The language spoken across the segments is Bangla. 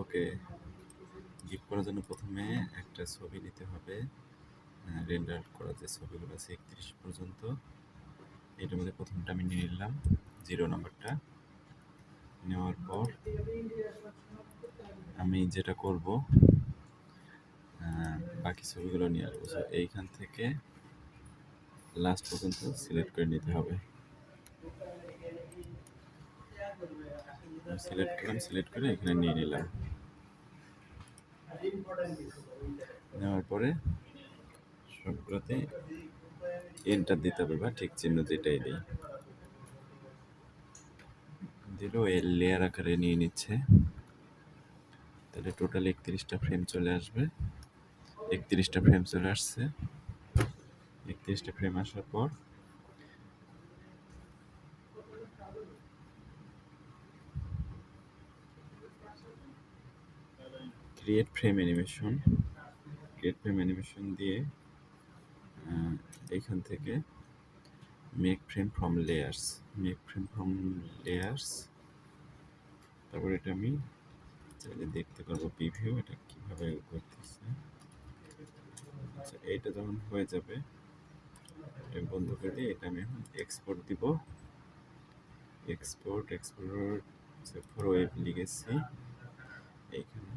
ওকে গিফট করার জন্য প্রথমে একটা ছবি নিতে হবে। রেন্ডার করা যে ছবিগুলো আছে 31 পর্যন্ত, এটার মধ্যে প্রথমটা আমি নিয়ে নিলাম, 0 নাম্বারটা। নেওয়ার পর আমি যেটা করব, বাকি ছবিগুলো নিয়ে আসবো। এইখান থেকে লাস্ট পর্যন্ত সিলেক্ট করে নিতে হবে। সিলেক্ট করে এখানে নিয়ে নিলাম। নেওয়ার পরে সবগুলোতে এন্টার দিতে হবে বা ঠিক চিহ্ন যেটাই দিই, দিলেও এর লেয়ার আকারে নিয়ে নিচ্ছে। তাহলে টোটাল 31টা ফ্রেম চলে আসবে। 31টা ফ্রেম চলে আসছে। 31টা ফ্রেম আসার পর ক্রিয়েট ফ্রেম অ্যানিমেশন দিয়ে এইখান থেকে মেক ফ্রেম ফ্রম লেয়ার্স, তারপর এটা আমি চাইলে দেখতে পারবো প্রিভিউ এটা কিভাবে করতেছে। আচ্ছা, এইটা যখন হয়ে যাবে এটা বন্ধ করে দিয়ে এটা আমি এখন এক্সপোর্ট দিব। এক্সপোর্ট ফর ওয়েব লিখেছি এইখানে।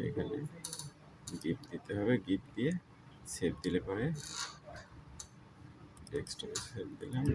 এখানে গিফট দিতে হবে, গিফট দিয়ে সেভ দিলে পরে ডেস্কটপে সেভ দিলাম।